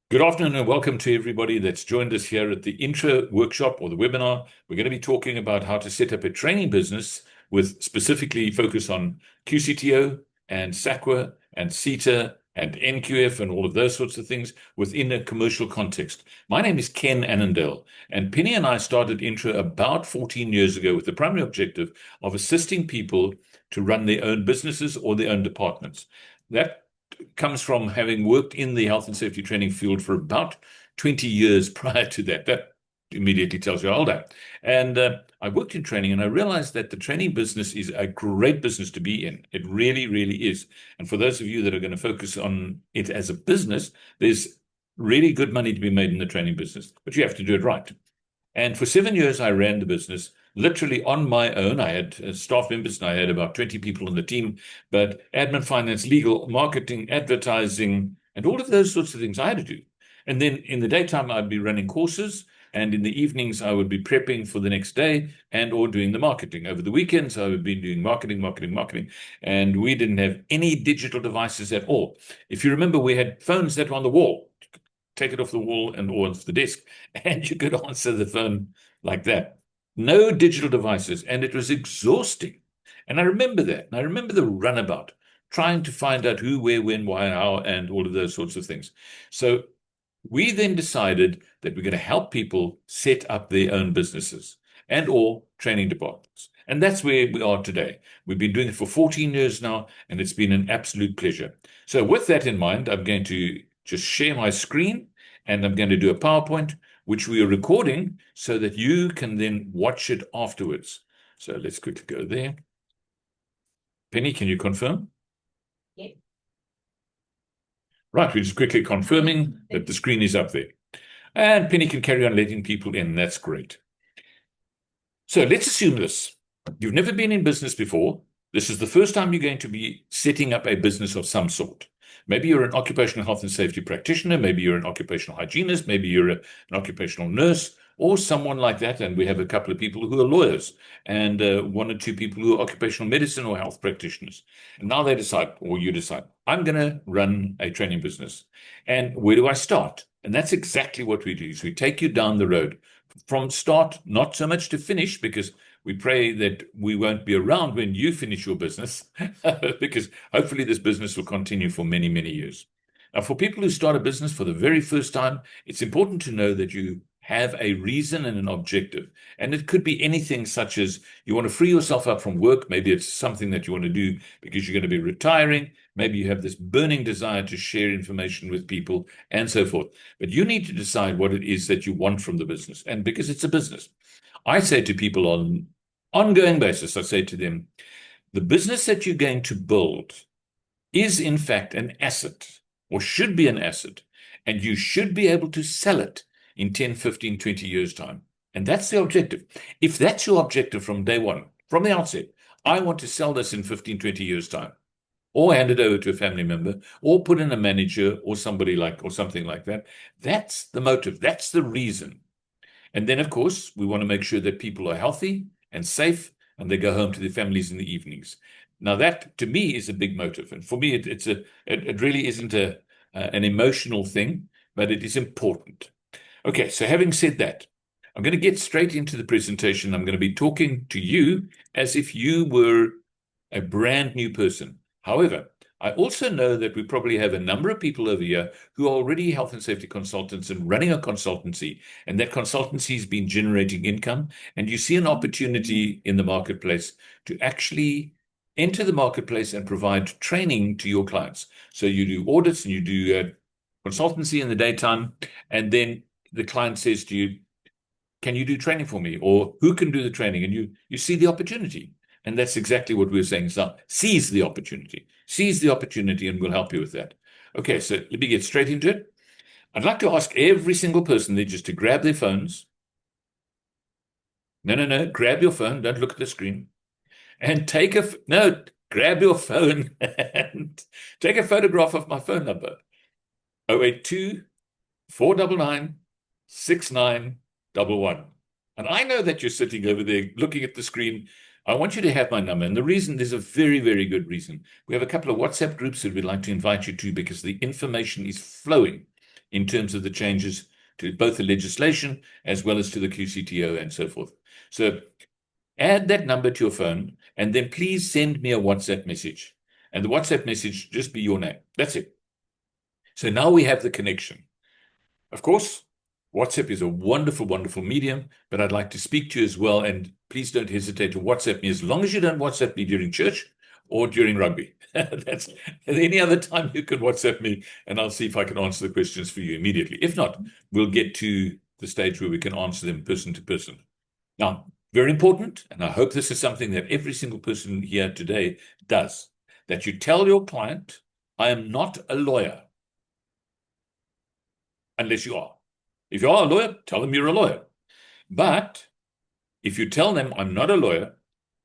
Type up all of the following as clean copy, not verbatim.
Good afternoon and welcome to everybody that's joined us here at the INTRA workshop or the webinar. We're going to be talking about how to set up a training business with specifically focus on QCTO and SAQA and SETA and NQF and all of those sorts of things within a commercial context. My name is Ken Annandale, and Penny and I started INTRA about 14 years ago with the primary objective of assisting people to run their own businesses or their own departments. That comes from having worked in the health and safety training field for about 20 years prior to that. That immediately tells you how old I am. And I worked in training and I realized that the training business is a great business to be in. It really, really is. And for those of you that are going to focus on it as a business, there's really good money to be made in the training business, but you have to do it right. And for 7 years, I ran the business literally on my own. I had staff members and I had about 20 people on the team, but admin, finance, legal, marketing, advertising, and all of those sorts of things I had to do. And then in the daytime, I'd be running courses. And in the evenings, I would be prepping for the next day and or doing the marketing. Over the weekends, I would be doing marketing. And we didn't have any digital devices at all. If you remember, we had phones that were on the wall. Take it off the wall and or off the desk, and you could answer the phone like that. No digital devices, and it was exhausting. And I remember that. And I remember the runabout, trying to find out who, where, when, why, how, and all of those sorts of things. So we then decided that we're going to help people set up their own businesses and or training departments. And that's where we are today. We've been doing it for 14 years now, and it's been an absolute pleasure. So with that in mind, I'm going to just share my screen, and I'm going to do a PowerPoint, which we are recording so that you can then watch it afterwards. So let's quickly go there. Penny, can you confirm? Yes. Right, we're just quickly confirming that the screen is up there. And Penny can carry on letting people in. That's great. So let's assume this. You've never been in business before. This is the first time you're going to be setting up a business of some sort. Maybe you're an occupational health and safety practitioner. Maybe you're an occupational hygienist. Maybe you're an occupational nurse or someone like that. And we have a couple of people who are lawyers and one or two people who are occupational medicine or health practitioners. And now they decide, or you decide, I'm going to run a training business. And where do I start? And that's exactly what we do. So we take you down the road from start, not so much to finish, because we pray that we won't be around when you finish your business, because hopefully this business will continue for many, many years. Now, for people who start a business for the very first time, it's important to know that you have a reason and an objective. And it could be anything such as you want to free yourself up from work. Maybe it's something that you want to do because you're going to be retiring. Maybe you have this burning desire to share information with people and so forth. But you need to decide what it is that you want from the business. And because it's a business, I say to people on ongoing basis, I say to them, the business that you're going to build is in fact an asset or should be an asset, and you should be able to sell it in 10, 15, 20 years' time. And that's the objective. If that's your objective from day one, from the outset, I want to sell this in 15, 20 years' time, or hand it over to a family member, or put in a manager or somebody like, or something like that. That's the motive. That's the reason. And then, of course, we want to make sure that people are healthy and safe, and they go home to their families in the evenings. Now, that to me is a big motive, and for me, it really isn't an emotional thing, but it is important. Okay, so having said that, I'm going to get straight into the presentation. I'm going to be talking to you as if you were a brand new person. However, I also know that we probably have a number of people over here who are already health and safety consultants and running a consultancy, and that consultancy has been generating income, and you see an opportunity in the marketplace to actually enter the marketplace and provide training to your clients. So you do audits and you do consultancy in the daytime, and then the client says to you, can you do training for me? Or who can do the training? And you see the opportunity. And that's exactly what we're saying. So seize the opportunity. Seize the opportunity, and we'll help you with that. Okay, so let me get straight into it. I'd like to ask every single person there just to grab their phones. No. Grab your phone. Don't look at the screen. And grab your phone and take a photograph of my phone number. 082 499 6911. And I know that you're sitting over there looking at the screen. I want you to have my number. And the reason, there's a very, very good reason. We have a couple of WhatsApp groups that we'd like to invite you to because the information is flowing. in terms of the changes to both the legislation as well as to the QCTO and so forth. So add that number to your phone, and then please send me a WhatsApp message. And the WhatsApp message just be your name. That's it. So now we have the connection. Of course, WhatsApp is a wonderful, wonderful medium, but I'd like to speak to you as well. And please don't hesitate to WhatsApp me, as long as you don't WhatsApp me during church or during rugby. That's any other time you can WhatsApp me, and I'll see if I can answer the questions for you immediately. If not, we'll get to the stage where we can answer them person to person. Now, very important, and I hope this is something that every single person here today does, that you tell your client, I am not a lawyer. Unless you are. If you are a lawyer, tell them you're a lawyer. But if you tell them, I'm not a lawyer,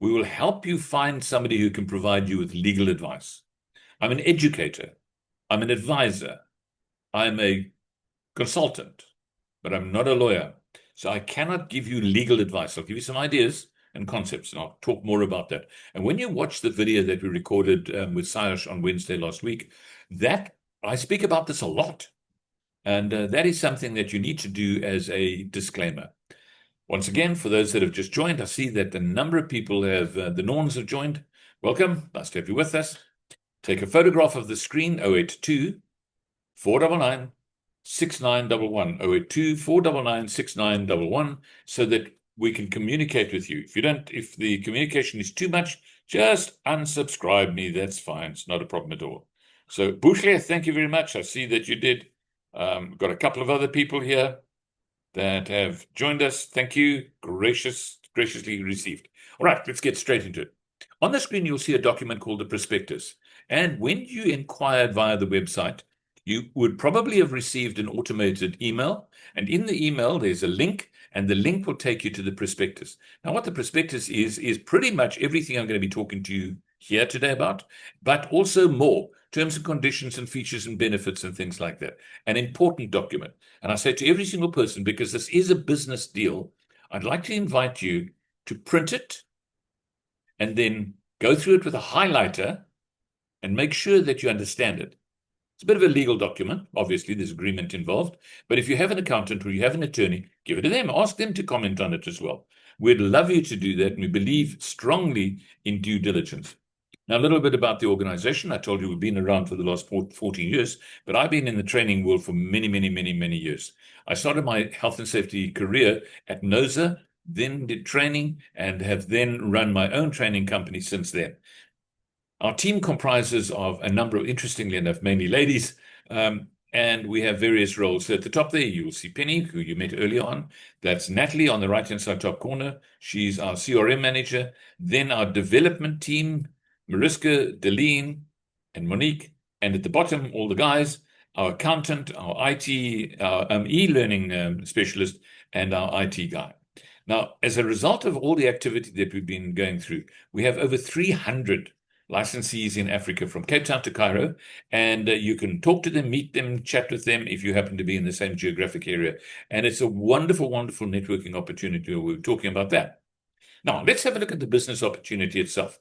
we will help you find somebody who can provide you with legal advice. I'm an educator. I'm an advisor. I'm a consultant, but I'm not a lawyer. So I cannot give you legal advice. I'll give you some ideas and concepts, and I'll talk more about that. And when you watch the video that we recorded with Sayash on Wednesday last week, that I speak about this a lot. And that is something that you need to do as a disclaimer. Once again, for those that have just joined, I see that a number of people have, the Norns have joined. Welcome. Nice to have you with us. Take a photograph of the screen, 082 499 6911, 082 499 6911, so that we can communicate with you. If the communication is too much, just unsubscribe me. That's fine. It's not a problem at all. So, Bushle, thank you very much. I see that you did. Got a couple of other people here that have joined us. Thank you. Graciously received. All right, let's get straight into it. On the screen, you'll see a document called the prospectus. And when you inquired via the website, you would probably have received an automated email. And in the email, there's a link, and the link will take you to the prospectus. Now, what the prospectus is pretty much everything I'm going to be talking to you here today about, but also more. Terms and conditions and features and benefits and things like that. An important document. And I say to every single person, because this is a business deal, I'd like to invite you to print it and then go through it with a highlighter and make sure that you understand it. It's a bit of a legal document. Obviously, there's agreement involved. But if you have an accountant or you have an attorney, give it to them. Ask them to comment on it as well. We'd love you to do that. And we believe strongly in due diligence. Now, a little bit about the organization. I told you we've been around for the last 14 years, but I've been in the training world for many, many, many, many years. I started my health and safety career at NOSA, then did training, and have then run my own training company since then. Our team comprises of a number of, interestingly enough, mainly ladies, and we have various roles. So at the top there, you will see Penny, who you met earlier on. That's Natalie on the right-hand side top corner. She's our CRM manager. Then our development team, Mariska, Deline, and Monique. And at the bottom, all the guys, our accountant, our IT, our e-learning specialist, and our IT guy. Now, as a result of all the activity that we've been going through, we have over 300 licensees in Africa from Cape Town to Cairo, and you can talk to them, meet them, chat with them if you happen to be in the same geographic area. And it's a wonderful, wonderful networking opportunity. We're talking about that. Now, let's have a look at the business opportunity itself.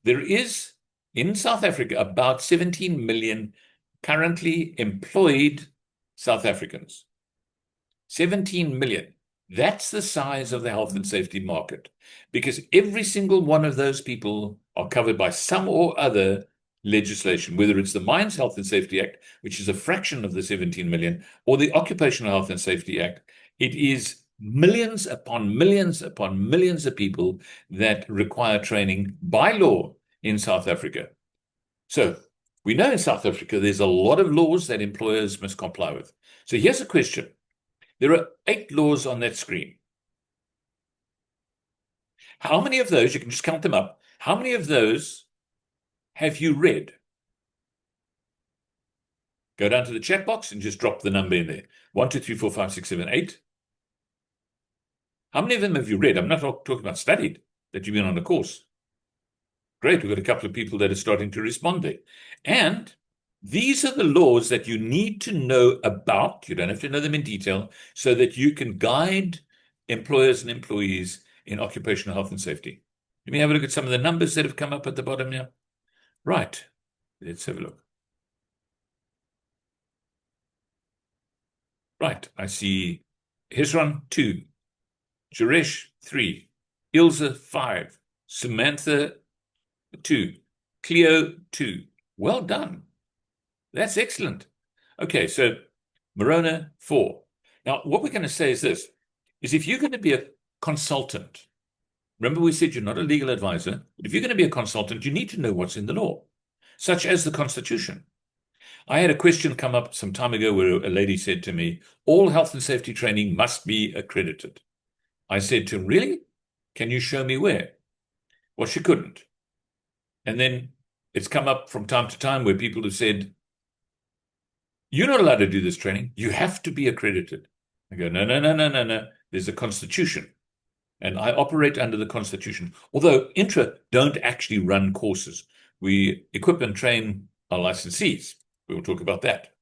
There is, in South Africa, about 17 million currently employed South Africans. 17 million. That's the size of the health and safety market, because every single one of those people are covered by some or other legislation, whether it's the Mines Health and Safety Act, which is a fraction of the 17 million, or the Occupational Health and Safety Act. It is millions upon millions upon millions of people that require training by law in South Africa. So we know in South Africa, there's a lot of laws that employers must comply with. So here's a question. There are 8 laws on that screen. How many of those, you can just count them up, how many of those have you read? Go down to the chat box and just drop the number in there. 1, 2, 3, 4, 5, 6, 7, 8. How many of them have you read? I'm not talking about studied, that you've been on a course. Great, we've got a couple of people that are starting to respond there. And these are the laws that you need to know about. You don't have to know them in detail, so that you can guide employers and employees in occupational health and safety. Let me have a look at some of the numbers that have come up at the bottom here. Right, let's have a look. Right, I see Hezron 2, Jaresh 3, Ilse 5, Samantha 2, Cleo 2. Well done. That's excellent. Okay, so Morona 4. Now, what we're going to say is this, is if you're going to be a consultant, remember we said you're not a legal advisor, but if you're going to be a consultant, you need to know what's in the law, such as the Constitution. I had a question come up some time ago where a lady said to me, all health and safety training must be accredited. I said to him, really? Can you show me where? Well, she couldn't. And then it's come up from time to time where people have said, you're not allowed to do this training. You have to be accredited. I go, no, no, no, no, no, no. There's a constitution. And I operate under the constitution. Although INTRA don't actually run courses. We equip and train our licensees. We will talk about that.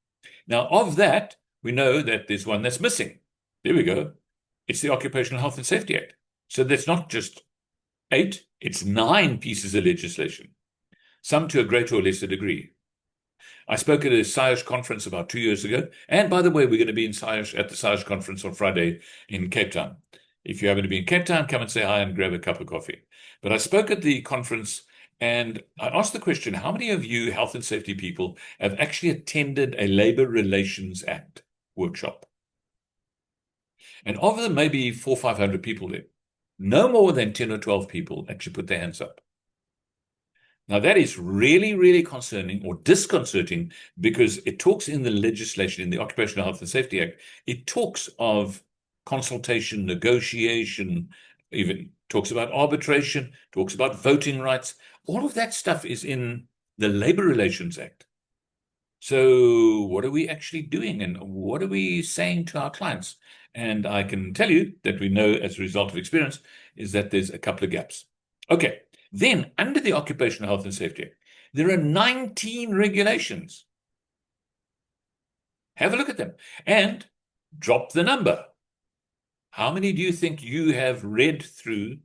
Now, of that, we know that there's one that's missing. There we go. It's the Occupational Health and Safety Act. So that's not just 8, it's 9 pieces of legislation, some to a greater or lesser degree. I spoke at a SAQA conference about 2 years ago. And by the way, we're going to be in SAQA at the SAQA conference on Friday in Cape Town. If you happen to be in Cape Town, come and say hi and grab a cup of coffee. But I spoke at the conference and I asked the question, how many of you health and safety people have actually attended a Labor Relations Act workshop? And of them, maybe 400 or 500 people there. No more than 10 or 12 people actually put their hands up. Now, that is really, really concerning or disconcerting because it talks in the legislation, in the Occupational Health and Safety Act, it talks of consultation, negotiation, even talks about arbitration, talks about voting rights. All of that stuff is in the Labor Relations Act. So what are we actually doing and what are we saying to our clients? And I can tell you that we know as a result of experience is that there's a couple of gaps. Okay. Then, under the Occupational Health and Safety Act, there are 19 regulations. Have a look at them and drop the number. How many do you think you have read through?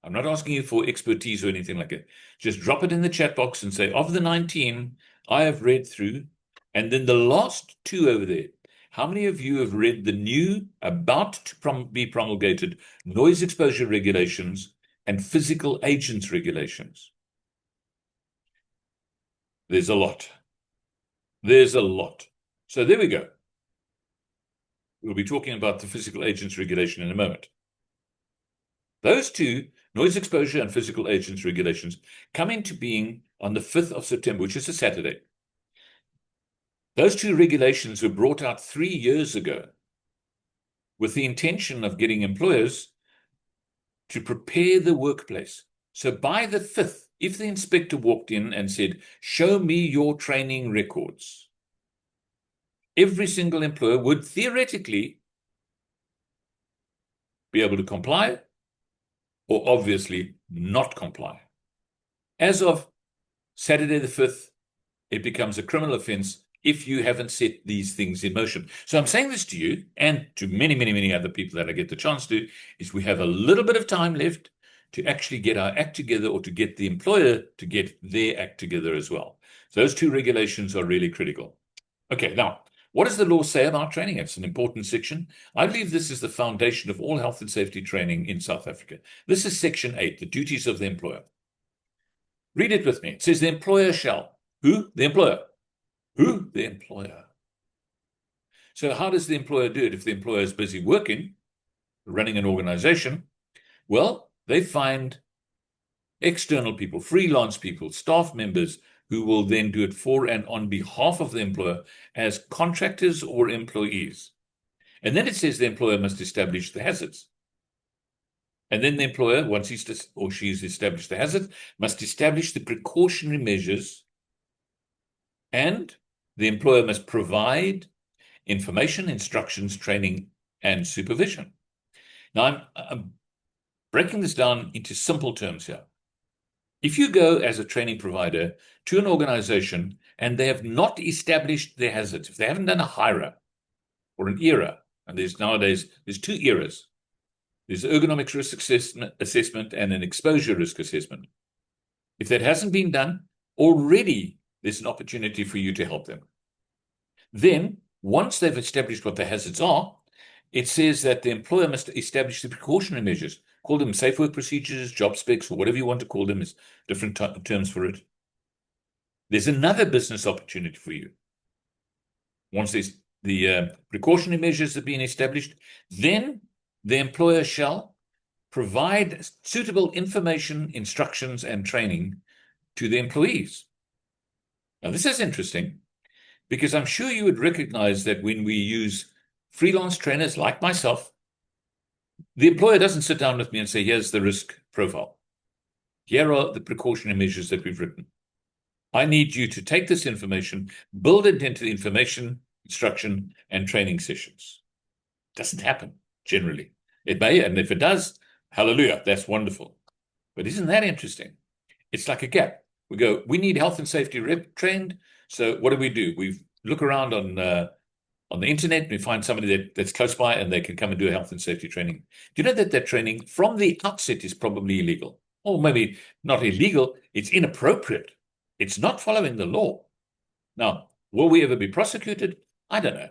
I'm not asking you for expertise or anything like that. Just drop it in the chat box and say, of the 19, I have read through. And then the last 2 over there, how many of you have read the new, about to be promulgated, noise exposure regulations and physical agents regulations? There's a lot. There's a lot. So there we go. We'll be talking about the physical agents regulation in a moment. Those 2, noise exposure and physical agents regulations, come into being on the 5th of September, which is a Saturday. Those 2 regulations were brought out 3 years ago with the intention of getting employers to prepare the workplace. So by the 5th, if the inspector walked in and said, show me your training records, every single employer would theoretically be able to comply or obviously not comply. As of Saturday the 5th, it becomes a criminal offense if you haven't set these things in motion. So I'm saying this to you and to many, many, many other people that I get the chance to, is we have a little bit of time left to actually get our act together or to get the employer to get their act together as well. So those 2 regulations are really critical. Okay, now, what does the law say about training? It's an important section. I believe this is the foundation of all health and safety training in South Africa. This is section 8, the duties of the employer. Read it with me. It says the employer shall. Who? The employer. Who? The employer. So how does the employer do it? If the employer is busy working, running an organization, well, they find external people, freelance people, staff members who will then do it for and on behalf of the employer as contractors or employees. And then it says the employer must establish the hazards. And then the employer, once he or she's established the hazard, must establish the precautionary measures, and the employer must provide information, instructions, training, and supervision. Now, I'm breaking this down into simple terms here. If you go as a training provider to an organization and they have not established their hazards, if they haven't done a HIRA or an ERA, and there's 2 eras. There's ergonomic risk assessment and an exposure risk assessment. If that hasn't been done, already there's an opportunity for you to help them. Then once they've established what the hazards are, it says that the employer must establish the precautionary measures. Call them safe work procedures, job specs, or whatever you want to call them, is different terms for it. There's another business opportunity for you. Once the precautionary measures have been established, then the employer shall provide suitable information, instructions, and training to the employees. Now, this is interesting because I'm sure you would recognize that when we use freelance trainers like myself, the employer doesn't sit down with me and say, here's the risk profile. Here are the precautionary measures that we've written. I need you to take this information, build it into the information, instruction, and training sessions. It doesn't happen generally. It may, and if it does, hallelujah, that's wonderful. But isn't that interesting? It's like a gap. We go, we need health and safety rep trained. So what do? We look around on the internet, and we find somebody that's close by and they can come and do a health and safety training. Do you know that training from the outset is probably illegal? Or maybe not illegal, it's inappropriate. It's not following the law. Now, will we ever be prosecuted? I don't know.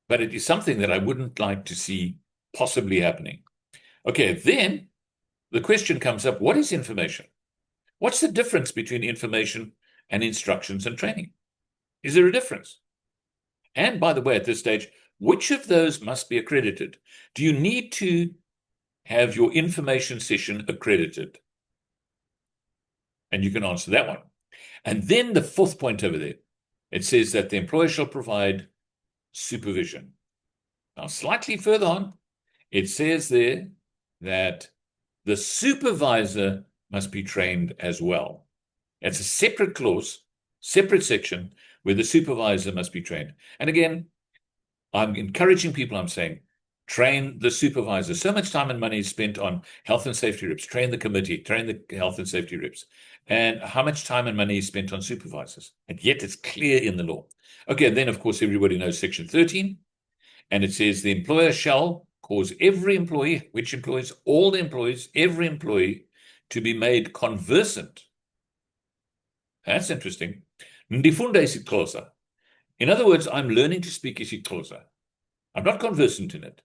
But it is something that I wouldn't like to see possibly happening. Okay, then the question comes up, what is information? What's the difference between information and instructions and training? Is there a difference? And by the way, at this stage, which of those must be accredited? Do you need to have your information session accredited? And you can answer that one. And then the fourth point over there, it says that the employer shall provide supervision. Now, slightly further on, it says there that the supervisor must be trained as well. It's a separate clause, separate section, where the supervisor must be trained. And again, I'm encouraging people, I'm saying, train the supervisor. So much time and money is spent on health and safety reps. Train the committee, train the health and safety reps. And how much time and money is spent on supervisors? And yet it's clear in the law. Okay, and then of course everybody knows section 13. And it says the employer shall cause every employee, which employees, all the employees, every employee to be made conversant. That's interesting. Ndifunda isiXhosa. In other words, I'm learning to speak isiXhosa. I'm not conversant in it.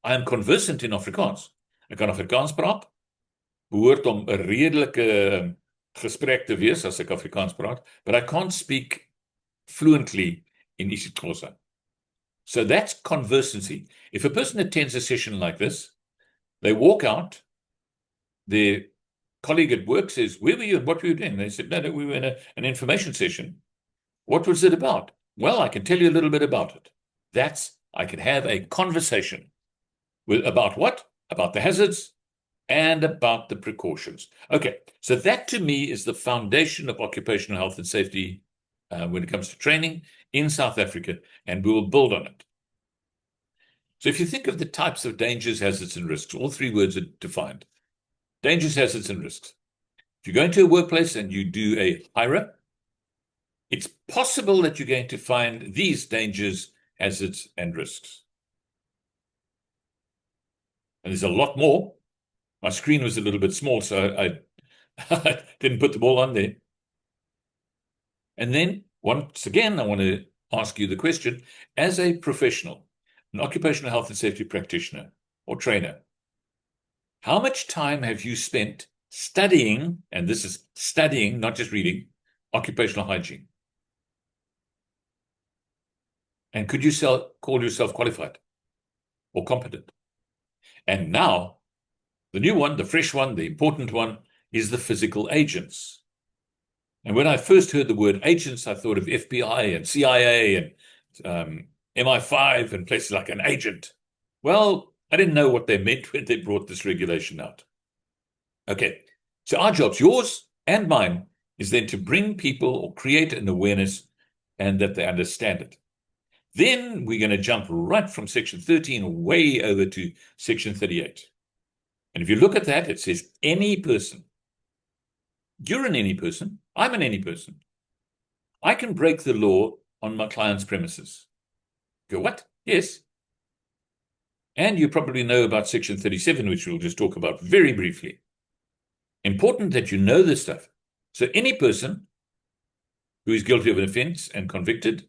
I am conversant in Afrikaans. Ek kan Afrikaans praat. Behoort om 'n redelike gesprek te wees as ek Afrikaans praat, but I can't speak fluently in isiXhosa. So that's conversancy. If a person attends a session like this, they walk out, their colleague at work says, where were you and what were you doing? They said, no, we were in an information session. What was it about? Well, I can tell you a little bit about it. I can have a conversation about what? About the hazards and about the precautions. Okay, so that to me is the foundation of occupational health and safety when it comes to training in South Africa, and we will build on it. So if you think of the types of dangers, hazards, and risks, all three words are defined. Dangers, hazards, and risks. If you go into a workplace and you do a INTRA, it's possible that you're going to find these dangers, hazards, and risks. And there's a lot more. My screen was a little bit small, so I didn't put them all on there. And then, once again, I want to ask you the question, as a professional, an occupational health and safety practitioner or trainer, how much time have you spent studying, and this is studying, not just reading, occupational hygiene? And could you call yourself qualified or competent? And now, the new one, the fresh one, the important one, is the physical agents. And when I first heard the word agents, I thought of FBI and CIA and MI5 and places like an agent. Well, I didn't know what they meant when they brought this regulation out. Okay, so our jobs, yours and mine, is then to bring people or create an awareness and that they understand it. Then we're going to jump right from section 13 way over to section 38. And if you look at that, it says any person. You're an any person. I'm an any person. I can break the law on my client's premises. Go, what? Yes. And you probably know about section 37, which we'll just talk about very briefly. Important that you know this stuff. So any person who is guilty of an offense and convicted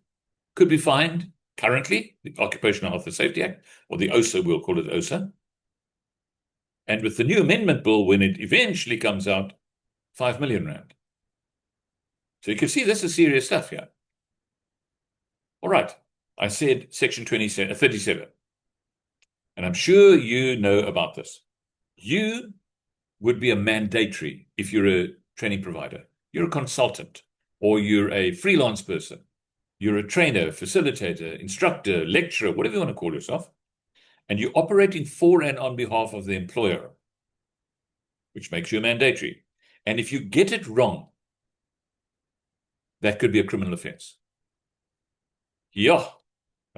could be fined currently, the Occupational Health and Safety Act, or the OSA, we'll call it OSA. And with the new amendment bill, when it eventually comes out, 5 million rand. So you can see this is serious stuff here. All right, I said section 37. And I'm sure you know about this. You would be a mandatory if you're a training provider. You're a consultant, or you're a freelance person. You're a trainer, facilitator, instructor, lecturer, whatever you want to call yourself. And you're operating for and on behalf of the employer, which makes you a mandatory. And if you get it wrong, that could be a criminal offense. Yeah.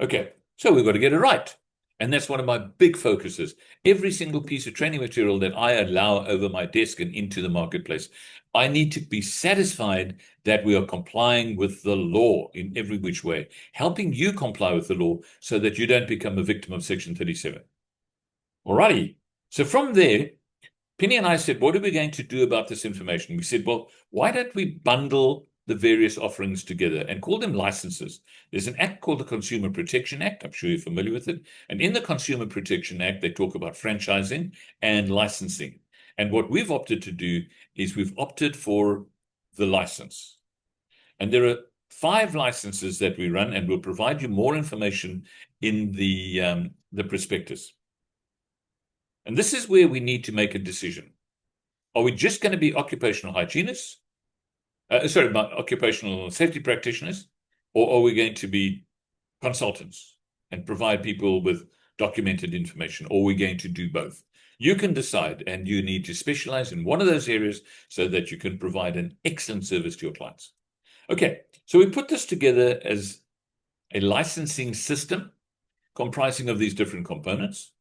Okay. So we've got to get it right. And that's one of my big focuses. Every single piece of training material that I allow over my desk and into the marketplace, I need to be satisfied that we are complying with the law in every which way, helping you comply with the law so that you don't become a victim of Section 37. Alrighty. So from there, Penny and I said, what are we going to do about this information? We said, well, why don't we bundle the various offerings together and call them licenses? There's an act called the Consumer Protection Act. I'm sure you're familiar with it. And in the Consumer Protection Act, they talk about franchising and licensing. And what we've opted to do is we've opted for the license. And there are 5 licenses that we run, and we'll provide you more information in the prospectus. And this is where we need to make a decision. Are we just going to be occupational hygienists? Occupational safety practitioners? Or are we going to be consultants and provide people with documented information? Or are we going to do both? You can decide, and you need to specialize in one of those areas so that you can provide an excellent service to your clients. Okay, so we put this together as a licensing system comprising of these different components.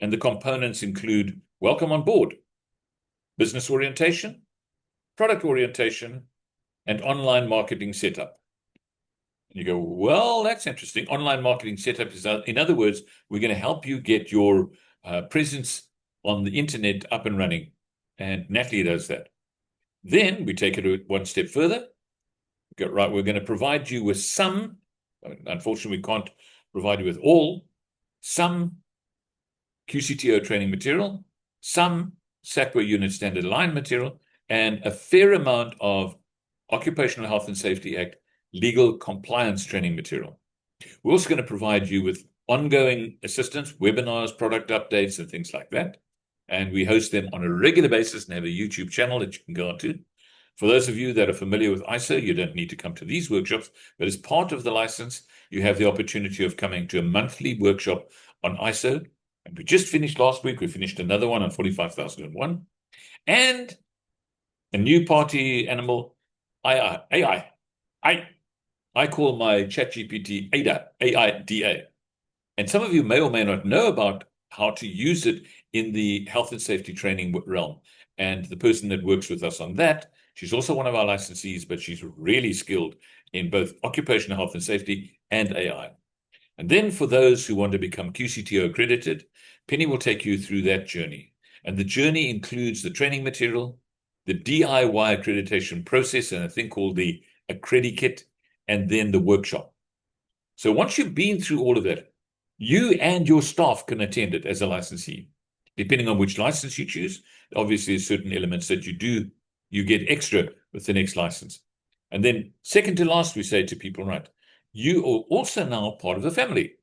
And the components include welcome on board, business orientation, product orientation, and online marketing setup. And you go, well, that's interesting. Online marketing setup is, in other words, we're going to help you get your presence on the internet up and running. And Natalie does that. Then we take it one step further. We go, right, we're going to provide you with some, unfortunately, we can't provide you with all, some QCTO training material, some SAQA unit standard line material, and a fair amount of Occupational Health and Safety Act legal compliance training material. We're also going to provide you with ongoing assistance, webinars, product updates, and things like that. And we host them on a regular basis and have a YouTube channel that you can go onto. For those of you that are familiar with ISO, you don't need to come to these workshops, but as part of the license, you have the opportunity of coming to a monthly workshop on ISO. And we just finished last week. We finished another one on 45,001. And a new party animal, AI. I call my ChatGPT AIDA, AIDA. And some of you may or may not know about how to use it in the health and safety training realm. And the person that works with us on that, she's also one of our licensees, but she's really skilled in both occupational health and safety and AI. And then for those who want to become QCTO accredited, Penny will take you through that journey. And the journey includes the training material, the DIY accreditation process, and a thing called the Accredited, and then the workshop. So once you've been through all of that, you and your staff can attend it as a licensee. Depending on which license you choose, obviously there's certain elements that you get extra with the next license. And then second to last, we say to people, right, you are also now part of the family.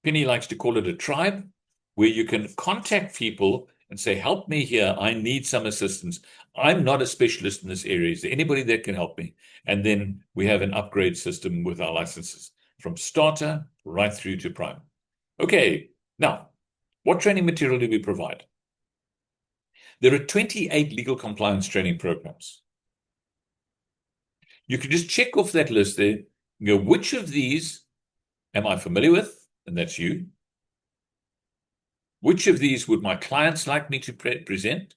Penny likes to call it a tribe, where you can contact people and say, help me here, I need some assistance. I'm not a specialist in this area. Is there anybody that can help me? And then we have an upgrade system with our licenses from starter right through to prime. Okay, now, what training material do we provide? There are 28 legal compliance training programs. You can just check off that list there and go, which of these am I familiar with? And that's you. Which of these would my clients like me to present?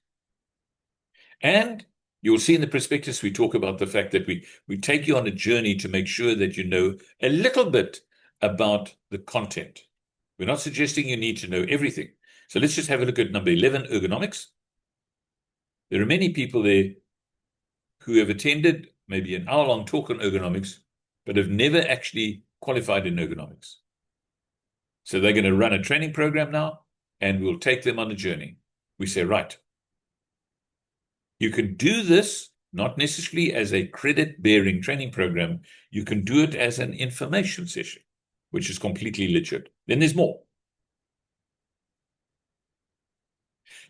And you'll see in the prospectus, we talk about the fact that we take you on a journey to make sure that you know a little bit about the content. We're not suggesting you need to know everything. So let's just have a look at number 11, ergonomics. There are many people there who have attended maybe an hour-long talk on ergonomics, but have never actually qualified in ergonomics. So they're going to run a training program now, and we'll take them on a journey. We say, right, you can do this not necessarily as a credit-bearing training program. You can do it as an information session, which is completely legit. Then there's more.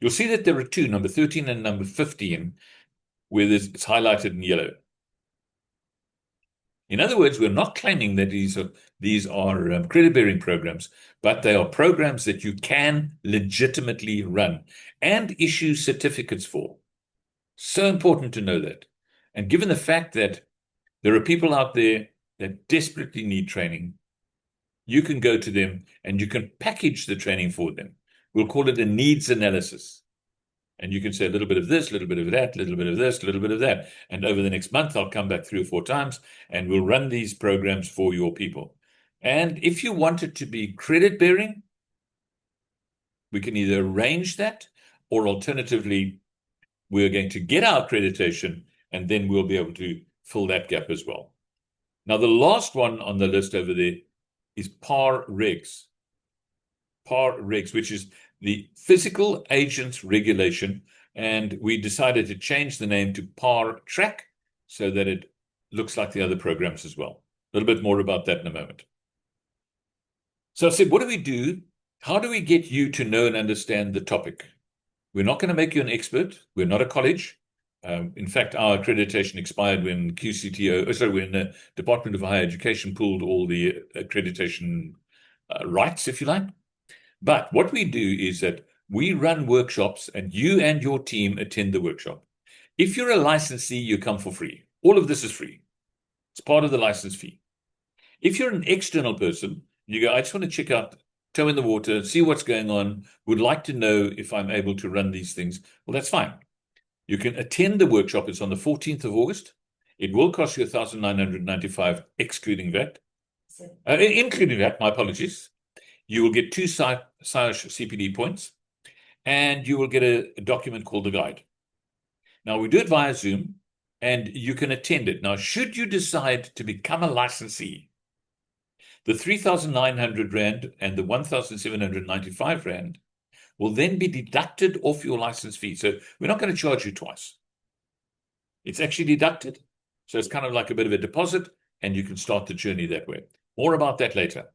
You'll see that there are two, number 13 and number 15, where it's highlighted in yellow. In other words, we're not claiming that these are credit-bearing programs, but they are programs that you can legitimately run and issue certificates for. So important to know that. And given the fact that there are people out there that desperately need training, you can go to them and you can package the training for them. We'll call it a needs analysis. And you can say a little bit of this, a little bit of that, a little bit of this, a little bit of that. And over the next month, I'll come back 3 or 4 times and we'll run these programs for your people. And if you want it to be credit bearing, we can either arrange that, or alternatively, we're going to get our accreditation and then we'll be able to fill that gap as well. Now, the last one on the list over there is PAR regs. PAR regs, which is the Physical Agents Regulation, and we decided to change the name to PAR Track so that it looks like the other programs as well. A little bit more about that in a moment. So I said, what do we do? How do we get you to know and understand the topic? We're not going to make you an expert. We're not a college. In fact, our accreditation expired when when the Department of Higher Education pulled all the accreditation rights, if you like. But what we do is that we run workshops and you and your team attend the workshop. If you're a licensee, you come for free. All of this is free. It's part of the license fee. If you're an external person, you go, I just want to check out, toe in the water, see what's going on, would like to know if I'm able to run these things. Well, that's fine. You can attend the workshop. It's on the 14th of August. It will cost you $1,995, excluding VAT. Including VAT, my apologies. You will get 2 SAQA CPD points, and you will get a document called the guide. Now, we do it via Zoom, and you can attend it. Now, should you decide to become a licensee, the 3,900 Rand and the 1,795 Rand will then be deducted off your license fee. So we're not going to charge you twice. It's actually deducted. So it's kind of like a bit of a deposit, and you can start the journey that way. More about that later.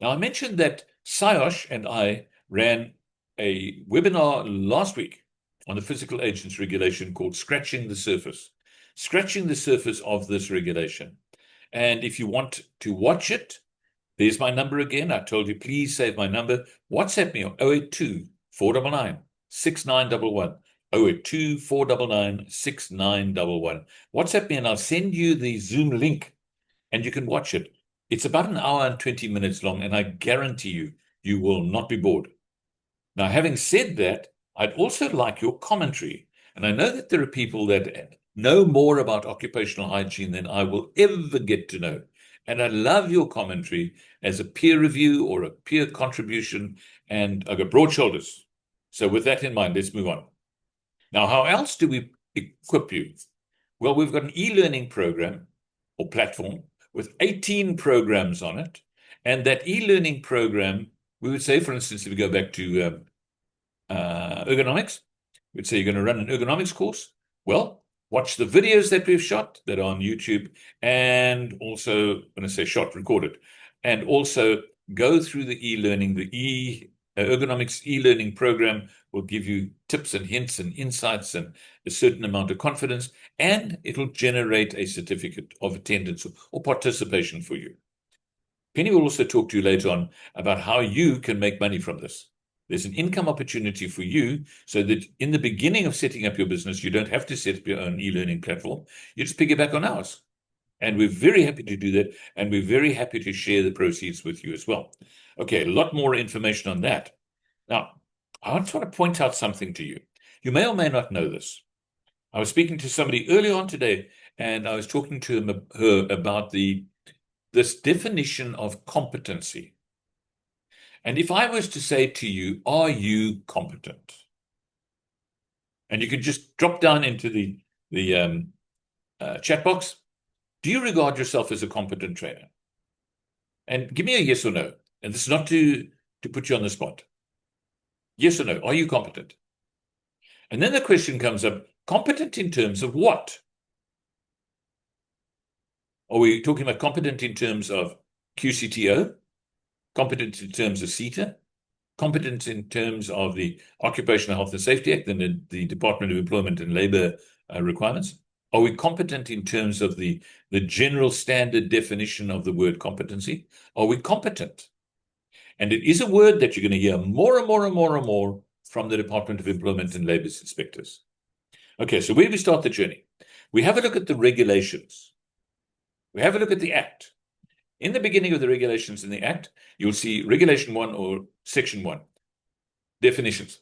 Now, I mentioned that SIOSH and I ran a webinar last week on the Physical Agents Regulation called Scratching the Surface of this regulation. And if you want to watch it, there's my number again. I told you, please save my number. WhatsApp me on 082 499 6911. 082 499 6911. WhatsApp me and I'll send you the Zoom link and you can watch it. It's about an hour and 20 minutes long, and I guarantee you, you will not be bored. Now, having said that, I'd also like your commentary. And I know that there are people that know more about occupational hygiene than I will ever get to know. And I love your commentary as a peer review or a peer contribution, and I've got broad shoulders. So with that in mind, let's move on. Now, how else do we equip you? Well, we've got an e-learning program or platform with 18 programs on it. And that e-learning program, we would say, for instance, if we go back to ergonomics, we'd say you're going to run an ergonomics course. Well, watch the videos that we've shot that are on YouTube, and also, when I say shot, recorded, and also go through the e-learning. The ergonomics e-learning program will give you tips and hints and insights and a certain amount of confidence, and it'll generate a certificate of attendance or participation for you. Penny will also talk to you later on about how you can make money from this. There's an income opportunity for you so that in the beginning of setting up your business, you don't have to set up your own e-learning platform. You just piggyback on ours. And we're very happy to do that. And we're very happy to share the proceeds with you as well. Okay, a lot more information on that. Now, I just want to point out something to you. You may or may not know this. I was speaking to somebody early on today, and I was talking to her about this definition of competency. And if I was to say to you, are you competent? And you could just drop down into the chat box. Do you regard yourself as a competent trainer? And give me a yes or no. And this is not to put you on the spot. Yes or no, are you competent? And then the question comes up, competent in terms of what? Are we talking about competent in terms of QCTO? Competent in terms of SETA? Competent in terms of the Occupational Health and Safety Act and the Department of Employment and Labor requirements? Are we competent in terms of the general standard definition of the word competency? Are we competent? And it is a word that you're going to hear more and more and more and more from the Department of Employment and Labor's inspectors. Okay, so where do we start the journey? We have a look at the regulations. We have a look at the Act. In the beginning of the regulations in the Act, you'll see Regulation 1 or Section 1, definitions.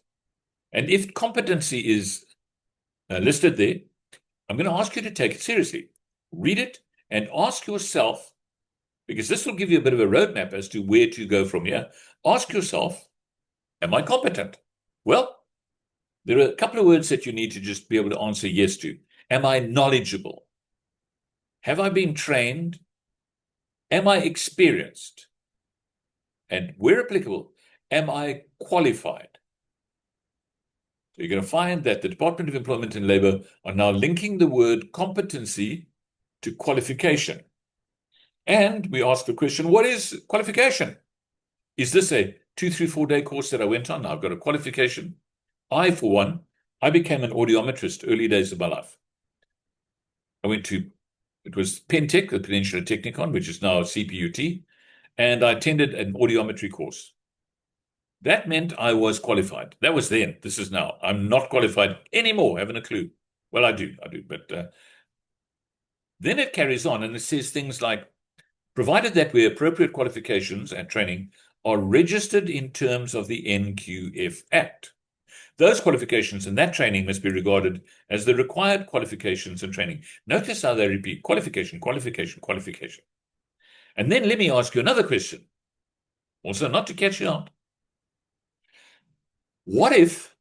And if competency is listed there, I'm going to ask you to take it seriously. Read it and ask yourself, because this will give you a bit of a roadmap as to where to go from here. Ask yourself, am I competent? Well, there are a couple of words that you need to just be able to answer yes to. Am I knowledgeable? Have I been trained? Am I experienced? And where applicable, am I qualified? So you're going to find that the Department of Employment and Labor are now linking the word competency to qualification. And we ask the question, what is qualification? Is this a 2, 3, 4-day course that I went on? I've got a qualification. For one, I became an audiometrist early days of my life. It was Pentec, the Peninsula Technicon, which is now CPUT, and I attended an audiometry course. That meant I was qualified. That was then. This is now. I'm not qualified anymore, haven't a clue. Well, I do, but then it carries on and it says things like, provided that where appropriate qualifications and training are registered in terms of the NQF Act. Those qualifications and that training must be regarded as the required qualifications and training. Notice how they repeat qualification, qualification, qualification. And then let me ask you another question, also not to catch you out. What if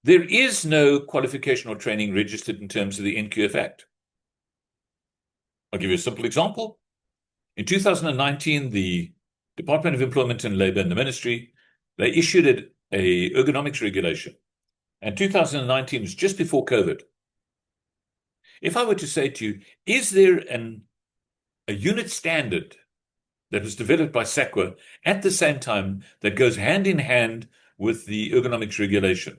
there is no qualification or training registered in terms of the NQF Act? I'll give you a simple example. In 2019, the Department of Employment and Labor and the Ministry, they issued an ergonomics regulation. And 2019 was just before COVID. If I were to say to you, is there a unit standard that was developed by SAQA at the same time that goes hand in hand with the ergonomics regulation?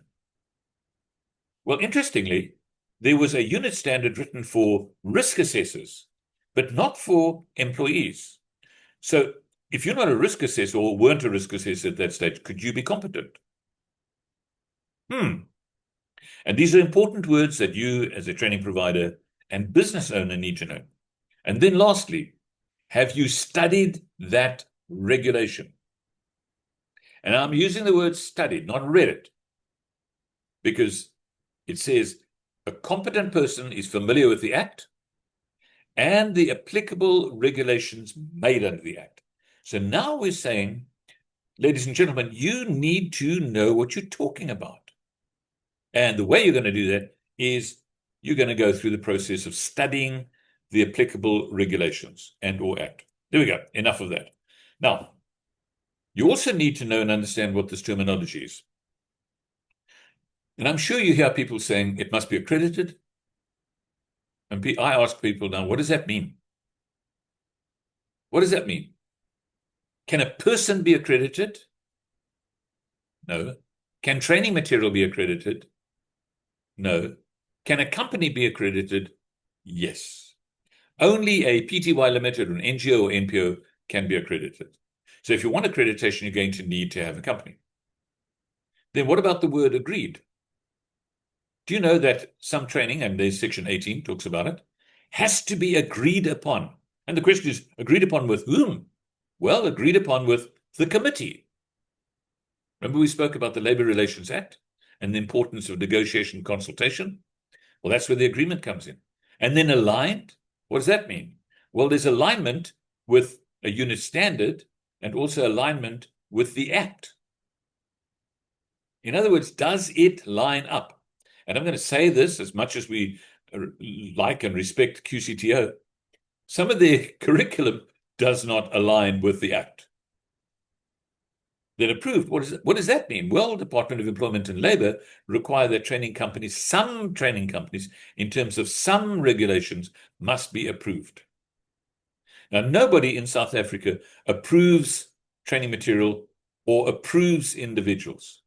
Well, interestingly, there was a unit standard written for risk assessors, but not for employees. So if you're not a risk assessor or weren't a risk assessor at that stage, could you be competent? And these are important words that you as a training provider and business owner need to know. And then lastly, have you studied that regulation? And I'm using the word studied, not read it, because it says a competent person is familiar with the Act and the applicable regulations made under the Act. So now we're saying, ladies and gentlemen, you need to know what you're talking about. And the way you're going to do that is you're going to go through the process of studying the applicable regulations and or Act. There we go. Enough of that. Now, you also need to know and understand what this terminology is. And I'm sure you hear people saying it must be accredited. And I ask people now, what does that mean? What does that mean? Can a person be accredited? No. Can training material be accredited? No. Can a company be accredited? Yes. Only a PTY Limited or an NGO or NPO can be accredited. So if you want accreditation, you're going to need to have a company. Then what about the word agreed? Do you know that some training, and there's section 18 talks about it, has to be agreed upon? And the question is, agreed upon with whom? Well, agreed upon with the committee. Remember we spoke about the Labor Relations Act and the importance of negotiation and consultation? Well, that's where the agreement comes in. And then aligned, what does that mean? Well, there's alignment with a unit standard and also alignment with the Act. In other words, does it line up? And I'm going to say this, as much as we like and respect QCTO, some of their curriculum does not align with the Act. Then approved. What does that mean? Well, Department of Employment and Labour require that some training companies, in terms of some regulations, must be approved. Now, nobody in South Africa approves training material or approves individuals.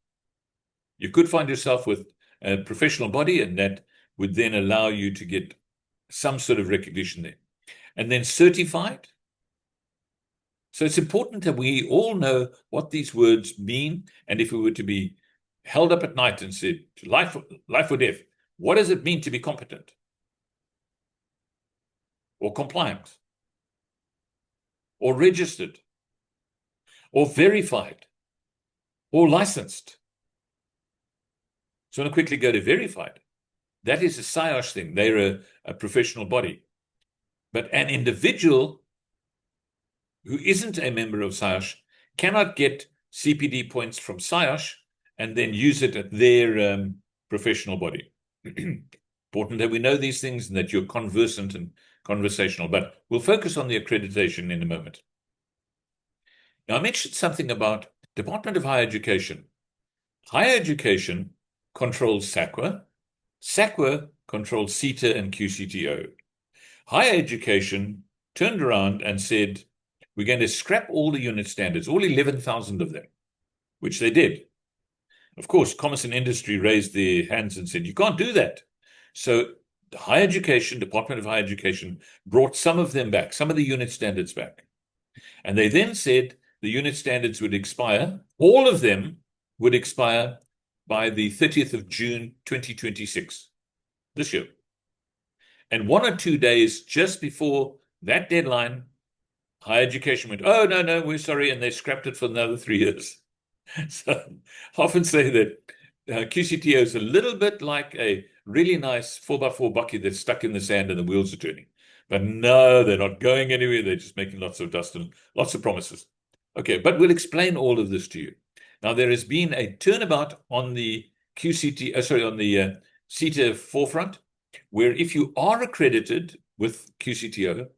You could find yourself with a professional body, and that would then allow you to get some sort of recognition there. And then certified. So it's important that we all know what these words mean. And if we were to be held up at night and said, life or death, what does it mean to be competent or compliant or registered or verified or licensed? So I want to quickly go to verified. That is a SIOSH thing. They're a professional body. But an individual who isn't a member of SIOSH cannot get CPD points from SIOSH and then use it at their professional body. Important that we know these things and that you're conversant and conversational, but we'll focus on the accreditation in a moment. Now, I mentioned something about Department of Higher Education. Higher Education controls SAQA. SAQA controls SETA and QCTO. Higher Education turned around and said, we're going to scrap all the unit standards, all 11,000 of them, which they did. Of course, Commerce and Industry raised their hands and said, you can't do that. So the Higher Education, Department of Higher Education, brought some of them back, some of the unit standards back. And they then said the unit standards would expire, all of them would expire by the 30th of June, 2026, this year. And 1 or 2 days just before that deadline, Higher Education went, oh, no, we're sorry, and they scrapped it for another 3 years. So I often say that QCTO is a little bit like a really nice 4x4 bucket that's stuck in the sand and the wheels are turning. But no, they're not going anywhere. They're just making lots of dust and lots of promises. Okay, but we'll explain all of this to you. Now, there has been a turnabout on the SETA forefront, where if you are accredited with QCTO,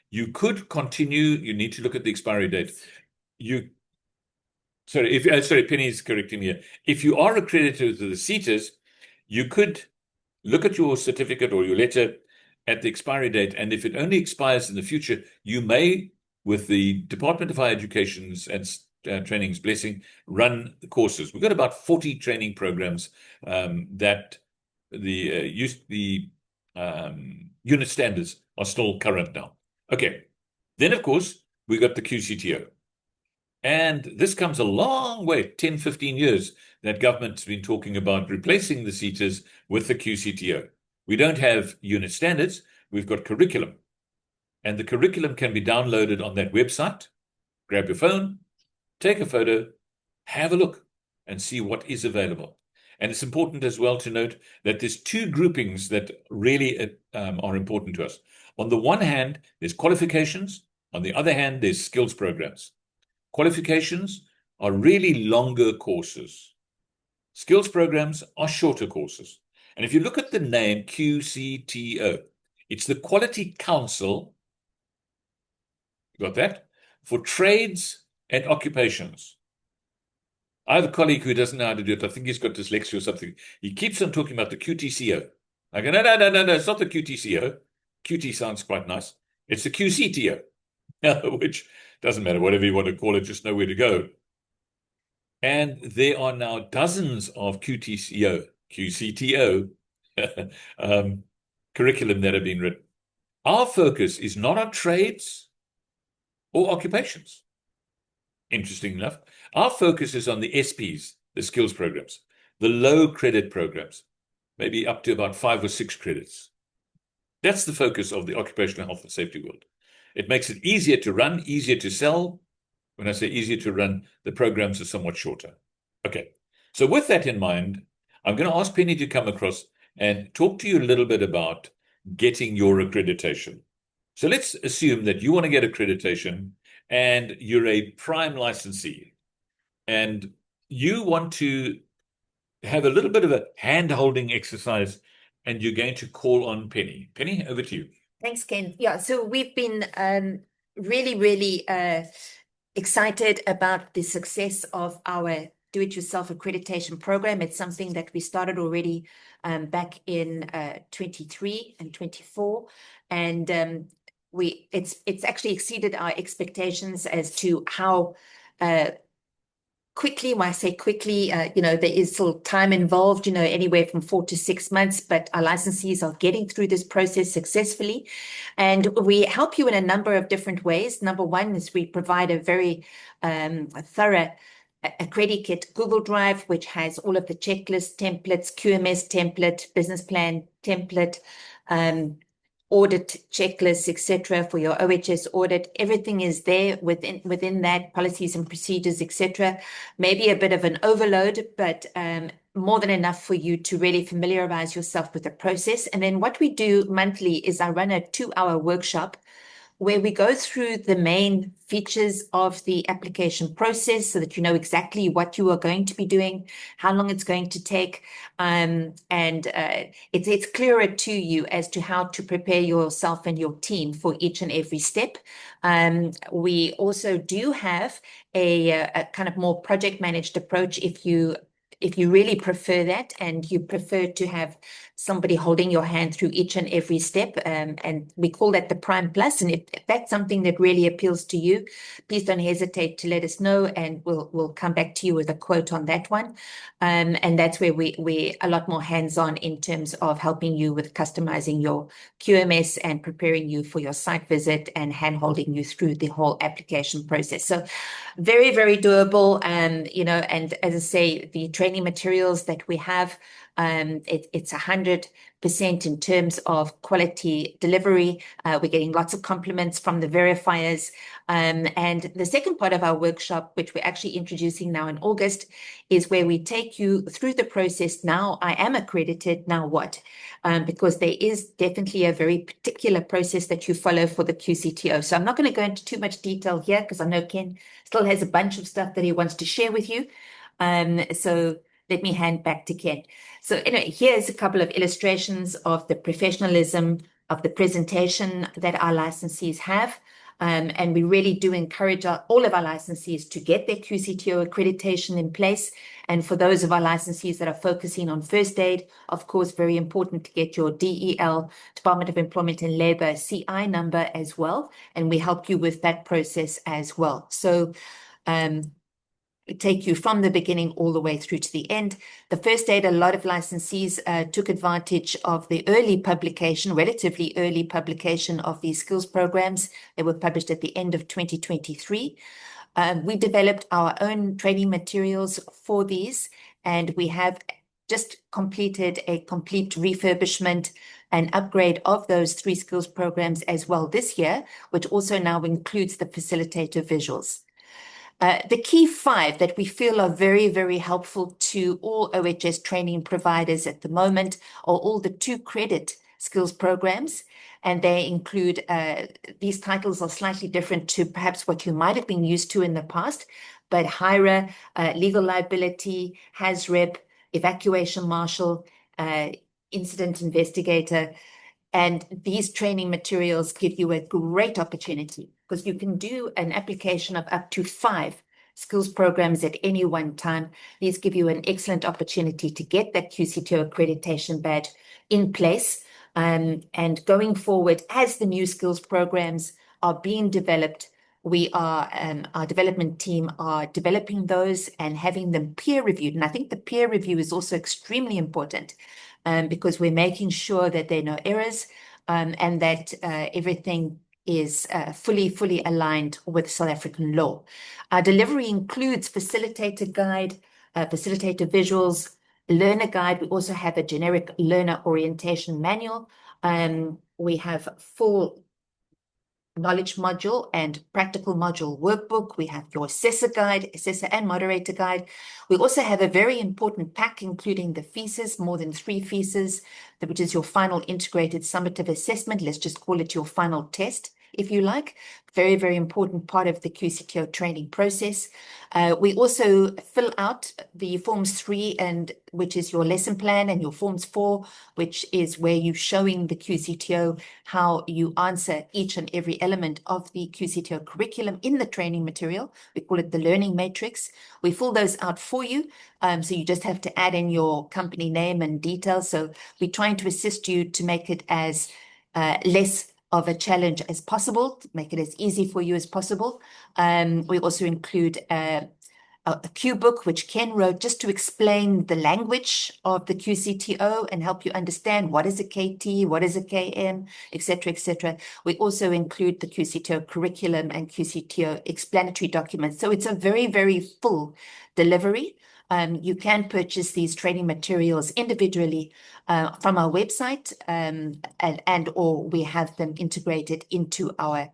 you could continue. You need to look at the expiry date. Penny is correcting me here. If you are accredited to the SETAs, you could look at your certificate or your letter at the expiry date, and if it only expires in the future, you may, with the Department of Higher Education's and Training's blessing, run the courses. We've got about 40 training programs that the unit standards are still current now. Okay, then of course we got the QCTO. And this comes a long way, 10, 15 years, that government's been talking about replacing the SETAs with the QCTO. We don't have unit standards, we've got curriculum. And the curriculum can be downloaded on that website. Grab your phone, take a photo, have a look, and see what is available. And it's important as well to note that there's two groupings that really are important to us. On the one hand, there's qualifications. On the other hand, there's skills programs. Qualifications are really longer courses. Skills programs are shorter courses. And if you look at the name QCTO, it's the Quality Council, got that, for trades and occupations. I have a colleague who doesn't know how to do it. I think he's got dyslexia or something. He keeps on talking about the QTCO. I go, no, it's not the QTCO. QT sounds quite nice. It's the QCTO, which doesn't matter, whatever you want to call it, just know where to go. And there are now dozens of QCTO curriculum that have been written. Our focus is not on trades or occupations. Interesting enough, our focus is on the SPs, the skills programs, the low credit programs, maybe up to about 5 or 6 credits. That's the focus of the occupational health and safety world. It makes it easier to run, easier to sell. When I say easier to run, the programs are somewhat shorter. Okay, so with that in mind, I'm going to ask Penny to come across and talk to you a little bit about getting your accreditation. So let's assume that you want to get accreditation and you're a prime licensee and you want to have a little bit of a hand-holding exercise, and you're going to call on Penny. Penny, over to you. Thanks, Ken. Yeah, so we've been really excited about the success of our do-it-yourself accreditation program. It's something that we started already back in 23 and 24, and it's actually exceeded our expectations as to how quickly. When I say quickly, there is still time involved, anywhere from 4 to 6 months, but our licensees are getting through this process successfully. And we help you in a number of different ways. Number one is we provide a very thorough Accredited Google Drive, which has all of the checklist templates, QMS template, business plan template, audit checklists, etc., for your OHS audit. Everything is there within that, policies and procedures, etc. Maybe a bit of an overload, but more than enough for you to really familiarize yourself with the process. And then what we do monthly is I run a 2-hour workshop where we go through the main features of the application process so that you know exactly what you are going to be doing, how long it's going to take, and it's clearer to you as to how to prepare yourself and your team for each and every step. We also do have a kind of more project managed approach if you really prefer that and you prefer to have somebody holding your hand through each and every step. And we call that the Prime Plus. And if that's something that really appeals to you, please don't hesitate to let us know, and we'll come back to you with a quote on that one. And that's where we're a lot more hands-on in terms of helping you with customizing your QMS and preparing you for your site visit and hand-holding you through the whole application process. So very doable. And as I say, the training materials that we have, it's 100% in terms of quality delivery. We're getting lots of compliments from the verifiers. And the second part of our workshop, which we're actually introducing now in August, is where we take you through the process. Now I am accredited, now what? Because there is definitely a very particular process that you follow for the QCTO. So I'm not going to go into too much detail here because I know Ken still has a bunch of stuff that he wants to share with you. So let me hand back to Ken. So anyway, here's a couple of illustrations of the professionalism of the presentation that our licensees have. And we really do encourage all of our licensees to get their QCTO accreditation in place. And for those of our licensees that are focusing on first aid, of course, very important to get your DEL, Department of Employment and Labor, CI number as well. And we help you with that process as well. So take you from the beginning all the way through to the end. The first aid, a lot of licensees took advantage of the early publication, relatively early publication of these skills programs. They were published at the end of 2023. We developed our own training materials for these, and we have just completed a complete refurbishment and upgrade of those 3 skills programs as well this year, which also now includes the facilitator visuals. The key 5 that we feel are very helpful to all OHS training providers at the moment are all the 2 credit skills programs. And they include, these titles are slightly different to perhaps what you might have been used to in the past, but HIRA, legal liability, HAZREP, evacuation marshal, incident investigator. And these training materials give you a great opportunity because you can do an application of up to 5 skills programs at any one time. These give you an excellent opportunity to get that QCTO accreditation badge in place. And going forward, as the new skills programs are being developed, we are, our development team are developing those and having them peer reviewed. And I think the peer review is also extremely important. Because we're making sure that there are no errors and that everything is fully aligned with South African law. Our delivery includes facilitator guide, facilitator visuals, learner guide. We also have a generic learner orientation manual. We have full knowledge module and practical module workbook. We have your assessor guide, assessor and moderator guide. We also have a very important pack, including the FEASs, more than 3 FEASs, which is your final integrated summative assessment. Let's just call it your final test. if you like. Very, very important part of the QCTO training process. We also fill out the Forms 3, which is your lesson plan, and your Forms 4, which is where you're showing the QCTO how you answer each and every element of the QCTO curriculum in the training material. We call it the learning matrix. We fill those out for you. So you just have to add in your company name and details. So we're trying to assist you to make it as less of a challenge as possible, to make it as easy for you as possible. We also include a Q book, which Ken wrote just to explain the language of the QCTO and help you understand what is a KT, what is a KM, etc., etc. We also include the QCTO curriculum and QCTO explanatory documents. So it's a very, very full delivery. You can purchase these training materials individually from our website, or we have them integrated into our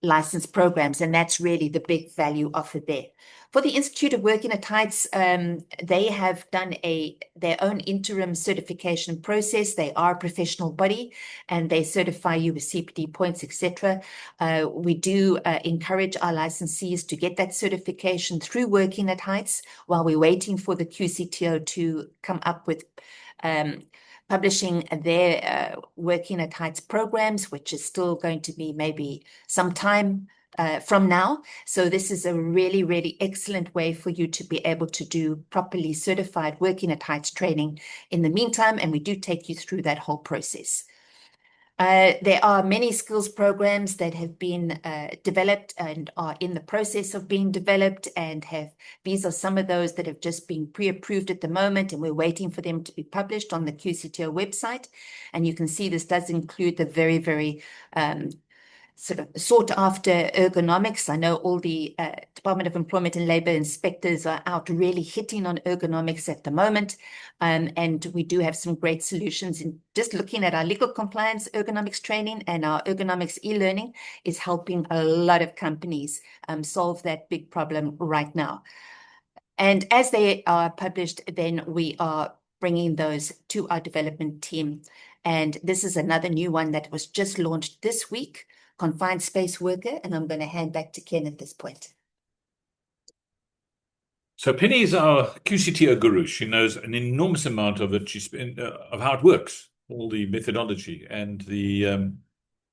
license programs, and that's really the big value offered there. For the Institute of Working at Heights, they have done their own interim certification process. They are a professional body, and they certify you with CPD points, etc. We do encourage our licensees to get that certification through Working at Heights while we're waiting for the QCTO to come up with publishing their Working at Heights programs, which is still going to be maybe some time from now. So this is a really, really excellent way for you to be able to do properly certified Working at Heights training in the meantime, and we do take you through that whole process. There are many skills programs that have been developed and are in the process of being developed, and these are some of those that have just been pre-approved at the moment, and we're waiting for them to be published on the QCTO website. And you can see this does include the very, very sort of sought after ergonomics. I know all the Department of Employment and Labour inspectors are out really hitting on ergonomics at the moment. And we do have some great solutions in just looking at our legal compliance ergonomics training, and our ergonomics e-learning is helping a lot of companies solve that big problem right now. And as they are published, then we are bringing those to our development team. And this is another new one that was just launched this week, Confined Space Worker, and I'm going to hand back to Ken at this point. So Penny is our QCTO guru. She knows an enormous amount of it. Of how it works, all the methodology and the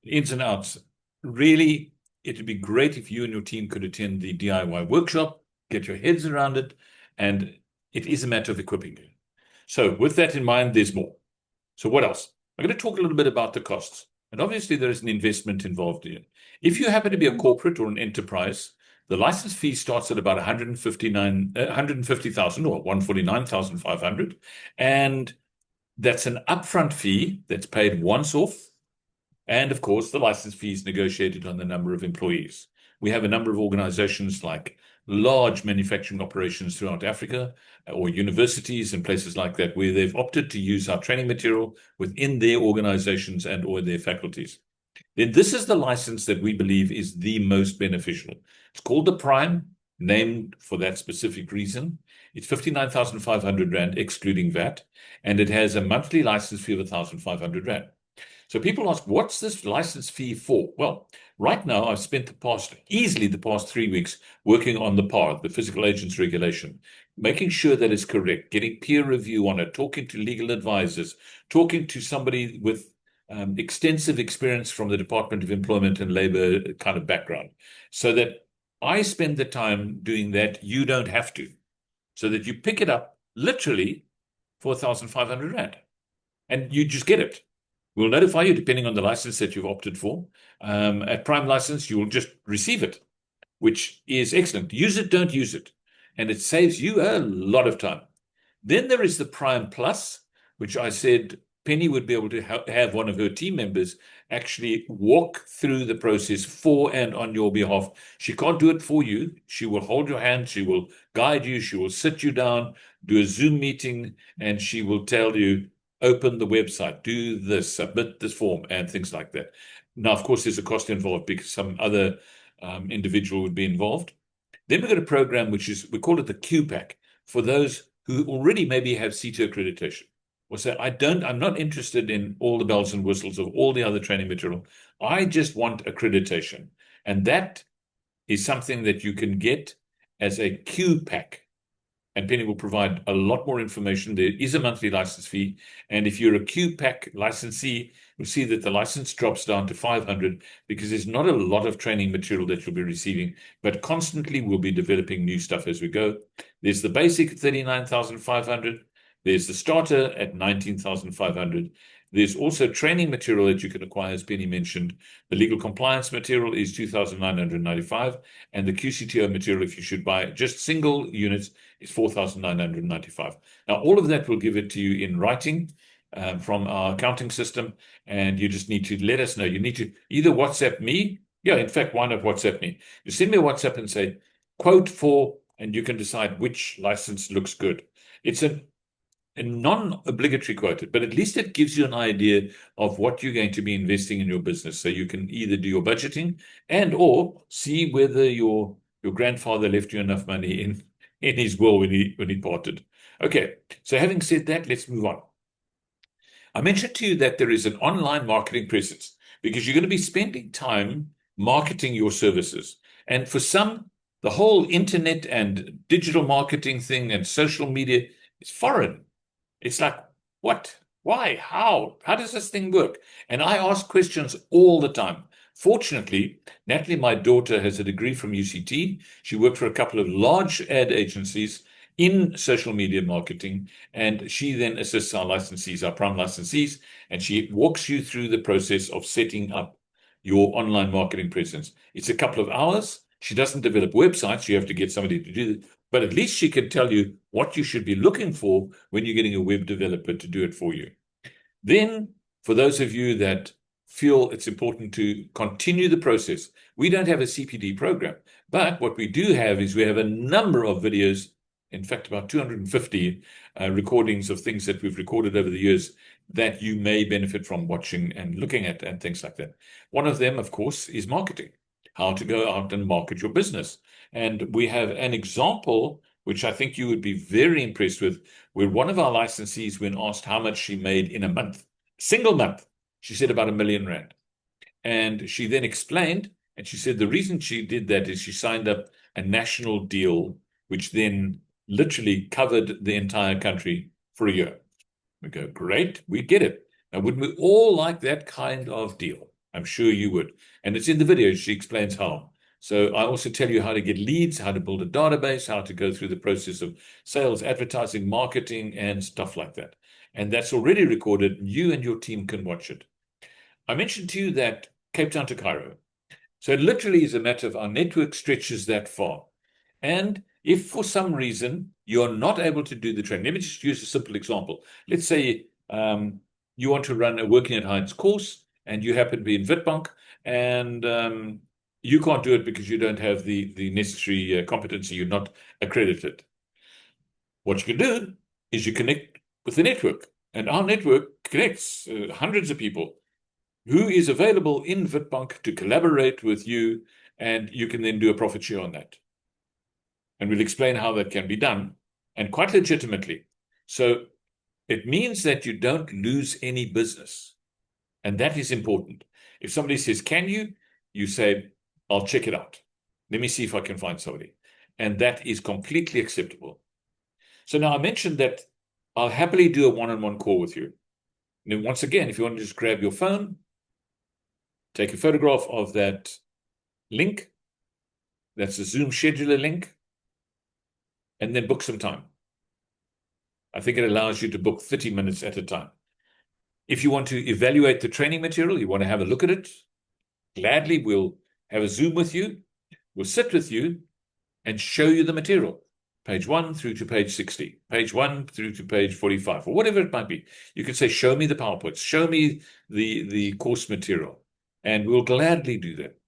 ins and outs. Really, it'd be great if you and your team could attend the DIY workshop, get your heads around it, and it is a matter of equipping you. So with that in mind, there's more. So what else? I'm going to talk a little bit about the costs. And obviously, there is an investment involved here. If you happen to be a corporate or an enterprise, the license fee starts at about 150,000 or 149,500, and that's an upfront fee that's paid once off. And of course, the license fee is negotiated on the number of employees. We have a number of organizations like large manufacturing operations throughout Africa, or universities and places like that, where they've opted to use our training material within their organizations and or their faculties. Then this is the license that we believe is the most beneficial. It's called the Prime, named for that specific reason. It's 59,500 Rand, excluding VAT, and it has a monthly license fee of 1,500 Rand. So people ask, what's this license fee for? Well, right now, I've spent easily the past 3 weeks working on the PAR, the Physical Agents Regulation, making sure that it's correct, getting peer review on it, talking to legal advisors, talking to somebody with extensive experience from the Department of Employment and Labour kind of background, so that I spend the time doing that. You don't have to, so that you pick it up literally for 1,500 Rand, and you just get it. We'll notify you depending on the license that you've opted for. At Prime license, you will just receive it, which is excellent. Use it, don't use it. And it saves you a lot of time. Then there is the Prime Plus, which I said Penny would be able to have one of her team members actually walk through the process for and on your behalf. She can't do it for you. She will hold your hand. She will guide you. She will sit you down, do a Zoom meeting, and she will tell you, open the website, do this, submit this form, and things like that. Now, of course, there's a cost involved because some other individual would be involved. Then we've got a program which is, we call it the Q Pack, for those who already maybe have SETA accreditation. will say, I'm not interested in all the bells and whistles of all the other training material. I just want accreditation. And that is something that you can get as a Q pack. And Penny will provide a lot more information. There is a monthly license fee. And if you're a Q pack licensee, you'll see that the license drops down to 500 because there's not a lot of training material that you'll be receiving, but constantly we'll be developing new stuff as we go. There's the basic at 39,500. There's the starter at 19,500. There's also training material that you can acquire, as Penny mentioned. The legal compliance material is 2,995, and the QCTO material, if you should buy just single units, is 4,995. Now, all of that will give it to you in writing from our accounting system, and you just need to let us know. You need to either WhatsApp me. Yeah, in fact, why not WhatsApp me? You send me a WhatsApp and say, quote for, and you can decide which license looks good. It's a non-obligatory quote, but at least it gives you an idea of what you're going to be investing in your business. So you can either do your budgeting and or see whether your grandfather left you enough money in his will when he parted. Okay, so having said that, let's move on. I mentioned to you that there is an online marketing presence because you're going to be spending time marketing your services. And for some, the whole internet and digital marketing thing and social media is foreign. It's like, what? Why? How? How does this thing work? And I ask questions all the time. Fortunately, Natalie, my daughter, has a degree from UCT. She worked for a couple of large ad agencies in social media marketing, and she then assists our licensees, our prime licensees, and she walks you through the process of setting up your online marketing presence. It's a couple of hours. She doesn't develop websites. You have to get somebody to do it. But at least she can tell you what you should be looking for when you're getting a web developer to do it for you. Then, for those of you that feel it's important to continue the process, we don't have a CPD program. But what we do have is we have a number of videos, in fact, about 250 recordings of things that we've recorded over the years that you may benefit from watching and looking at and things like that. One of them, of course, is marketing, how to go out and market your business. And we have an example, which I think you would be very impressed with, where one of our licensees, when asked how much she made in a month, single month, she said about R1 million. And she then explained, and she said the reason she did that is she signed up a national deal, which then literally covered the entire country for a year. We go, great, we get it. Now, wouldn't we all like that kind of deal? I'm sure you would. And it's in the video. She explains how. So I also tell you how to get leads, how to build a database, how to go through the process of sales, advertising, marketing, and stuff like that. And that's already recorded. You and your team can watch it. I mentioned to you that Cape Town to Cairo. So it literally is a matter of our network stretches that far. And if for some reason you're not able to do the training, let me just use a simple example. Let's say you want to run a Working at Heights course and you happen to be in Witbank and you can't do it because you don't have the necessary competency. You're not accredited. What you can do is you connect with the network, and our network connects hundreds of people who is available in Witbank to collaborate with you, and you can then do a profit share on that. And we'll explain how that can be done, and quite legitimately. So it means that you don't lose any business, and that is important. If somebody says, can you? You say, I'll check it out. Let me see if I can find somebody. And that is completely acceptable. So now I mentioned that I'll happily do a one-on-one call with you. And once again, if you want to just grab your phone, take a photograph of that link. That's a Zoom scheduler link. And then book some time. I think it allows you to book 30 minutes at a time. If you want to evaluate the training material, you want to have a look at it, gladly we'll have a Zoom with you. We'll sit with you and show you the material. Page 1 through to page 60, page 1 through to page 45, or whatever it might be. You can say, show me the PowerPoints, show me the course material, and we'll gladly do that.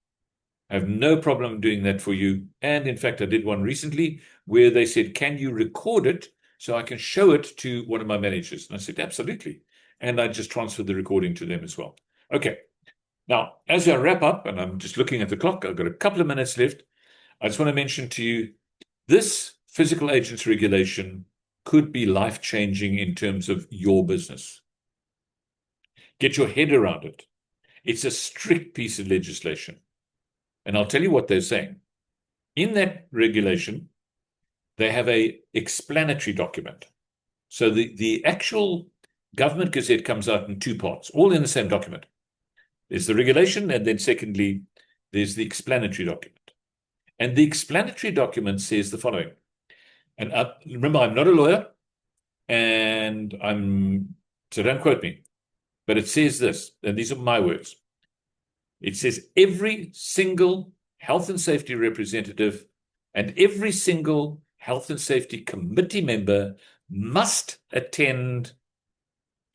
I have no problem doing that for you. And in fact, I did one recently where they said, can you record it so I can show it to one of my managers? And I said, absolutely. And I just transferred the recording to them as well. Okay. Now, as I wrap up, and I'm just looking at the clock, I've got a couple of minutes left. I just want to mention to you, this physical agents regulation could be life-changing in terms of your business. Get your head around it. It's a strict piece of legislation. And I'll tell you what they're saying. In that regulation, they have a explanatory document. So the actual government gazette comes out in two parts, all in the same document. There's the regulation, and then secondly, there's the explanatory document. And the explanatory document says the following. And remember, I'm not a lawyer, and so don't quote me, but it says this, and these are my words. It says every single health and safety representative and every single health and safety committee member must attend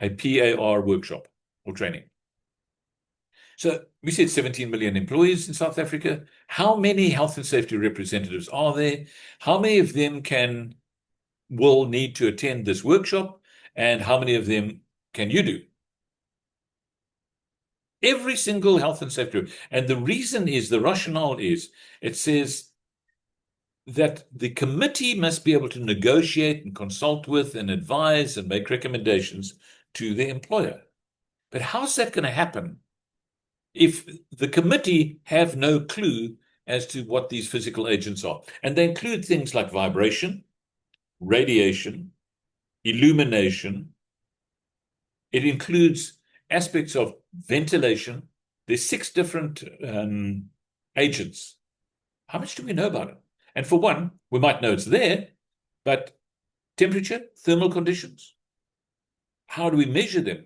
a PAR workshop or training. So we said 17 million employees in South Africa. How many health and safety representatives are there? How many of them will need to attend this workshop? And how many of them can you do? Every single health and safety. And the reason is, the rationale is, it says that the committee must be able to negotiate and consult with and advise and make recommendations to the employer. But how's that going to happen if the committee have no clue as to what these physical agents are? And they include things like vibration, radiation, illumination. It includes aspects of ventilation. There's 6 different agents. How much do we know about it? And for one, we might know it's there, but temperature, thermal conditions, how do we measure them?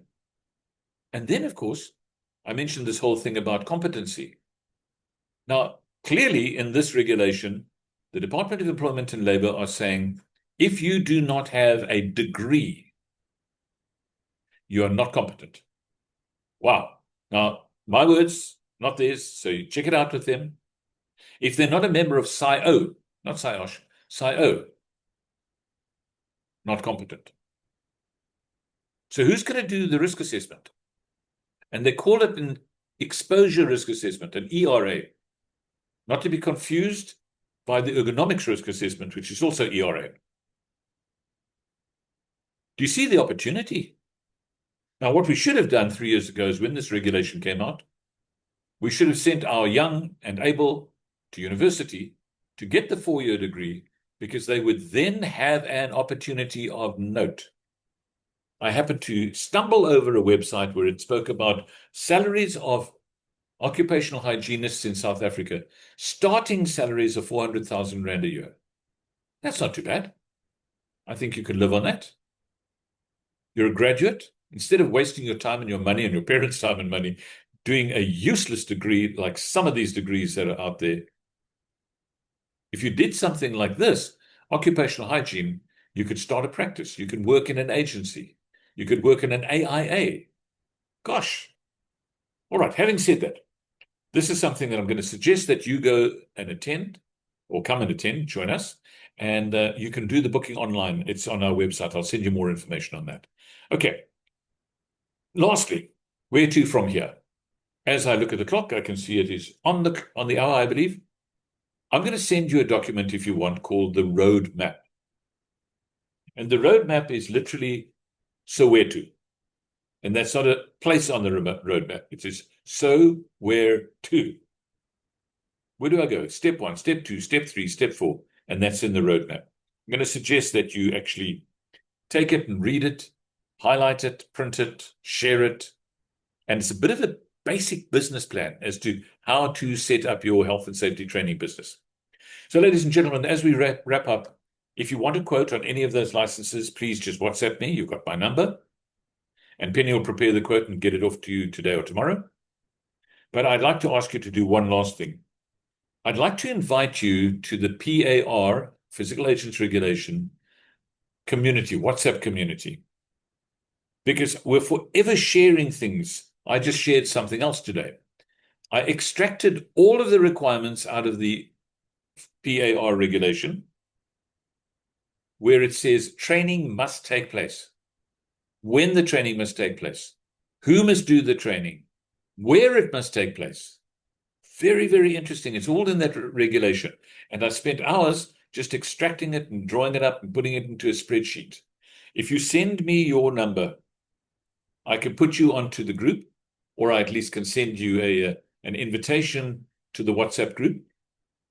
And then, of course, I mentioned this whole thing about competency. Now, clearly in this regulation, the Department of Employment and Labor are saying, if you do not have a degree, you are not competent. Wow. Now, my words, not theirs, so you check it out with them. If they're not a member of SIO, not SIOSH, SIO, not competent. So who's going to do the risk assessment? And they call it an exposure risk assessment, an ERA, not to be confused by the ergonomics risk assessment, which is also ERA. Do you see the opportunity? Now, what we should have done 3 years ago is, when this regulation came out, we should have sent our young and able to university to get the 4-year degree, because they would then have an opportunity of note. I happened to stumble over a website where it spoke about salaries of occupational hygienists in South Africa, starting salaries of 400,000 Rand a year. That's not too bad. I think you could live on that. You're a graduate. Instead of wasting your time and your money and your parents' time and money doing a useless degree like some of these degrees that are out there, if you did something like this, occupational hygiene, you could start a practice. You could work in an agency. You could work in an AIA. Gosh. All right, having said that, this is something that I'm going to suggest that you go and attend, or come and attend, join us, and you can do the booking online. It's on our website. I'll send you more information on that. Okay. Lastly, where to from here? As I look at the clock, I can see it is on the hour, I believe. I'm going to send you a document, if you want, called the roadmap. And the roadmap is literally Soweto. And that's not a place on the roadmap. It is so where to. Where do I go? Step 1, step 2, step 3, step 4. And that's in the roadmap. I'm going to suggest that you actually take it and read it, highlight it, print it, share it. And it's a bit of a basic business plan as to how to set up your health and safety training business. So, ladies and gentlemen, as we wrap up, if you want a quote on any of those licenses, please just WhatsApp me. You've got my number. And Penny will prepare the quote and get it off to you today or tomorrow. But I'd like to ask you to do one last thing. I'd like to invite you to the PAR, Physical Agents Regulation, community, WhatsApp community. Because we're forever sharing things. I just shared something else today. I extracted all of the requirements out of the PAR regulation, where it says training must take place, when the training must take place, who must do the training, where it must take place. Very, very interesting. It's all in that regulation. And I spent hours just extracting it and drawing it up and putting it into a spreadsheet. If you send me your number, I can put you onto the group, or I at least can send you an invitation to the WhatsApp group,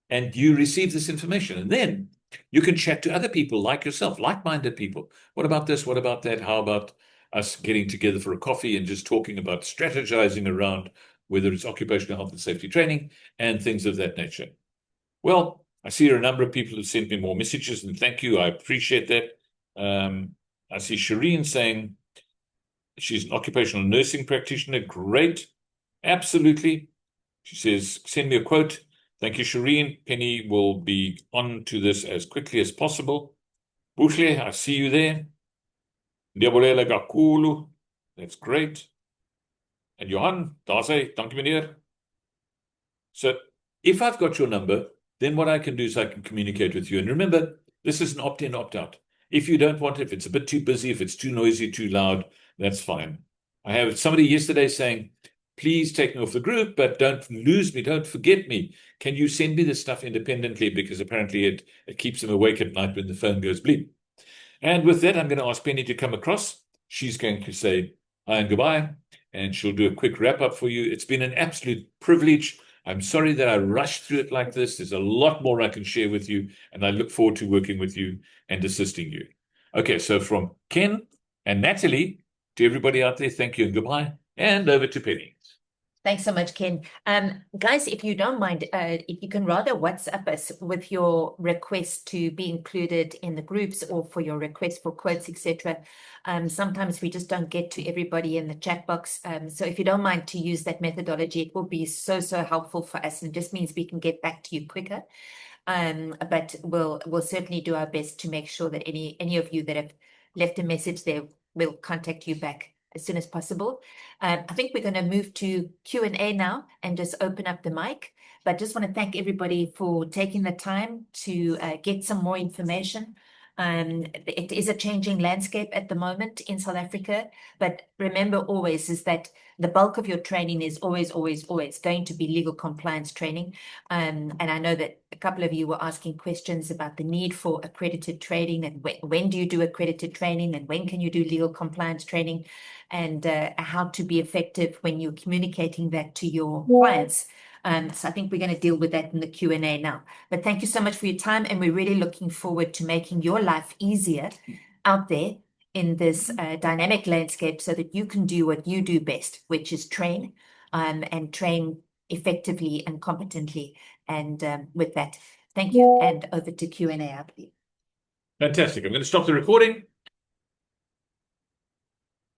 and you receive this information. And then you can chat to other people like yourself, like-minded people. What about this? What about that? How about us getting together for a coffee and just talking about strategizing around whether it's occupational health and safety training and things of that nature? Well, I see there are a number of people who sent me more messages, and thank you. I appreciate that. I see Shireen saying she's an occupational nursing practitioner. Great. Absolutely. She says, send me a quote. Thank you, Shireen. Penny will be on to this as quickly as possible. Bushle, I see you there. Ndiabulela Gakulu. That's great. And Johan, Daze, dankie meneer. So if I've got your number, then what I can do is I can communicate with you. And remember, this is an opt-in, opt-out. If you don't want it, if it's a bit too busy, if it's too noisy, too loud, that's fine. I have somebody yesterday saying, please take me off the group, but don't lose me, don't forget me. Can you send me this stuff independently? Because apparently it keeps them awake at night when the phone goes bleep. And with that, I'm going to ask Penny to come across. She's going to say hi and goodbye, and she'll do a quick wrap-up for you. It's been an absolute privilege. I'm sorry that I rushed through it like this. There's a lot more I can share with you, and I look forward to working with you and assisting you. Okay, so from Ken and Natalie to everybody out there, thank you and goodbye. And over to Penny. Thanks so much, Ken. Guys, if you don't mind, if you can rather WhatsApp us with your request to be included in the groups or for your request for quotes, etc. Sometimes we just don't get to everybody in the chat box. So if you don't mind to use that methodology, it will be so helpful for us, and it just means we can get back to you quicker. But we'll certainly do our best to make sure that any of you that have left a message there will contact you back as soon as possible. I think we're going to move to Q&A now and just open up the mic. But just want to thank everybody for taking the time to get some more information. It is a changing landscape at the moment in South Africa, but remember always is that the bulk of your training is always going to be legal compliance training. And I know that a couple of you were asking questions about the need for accredited training, and when do you do accredited training, and when can you do legal compliance training, and how to be effective when you're communicating that to your clients. So I think we're going to deal with that in the Q&A now. But thank you so much for your time, and we're really looking forward to making your life easier out there in this dynamic landscape so that you can do what you do best, which is train and train effectively and competently. And with that, thank you, and over to Q&A, I believe. Fantastic. I'm going to stop the recording.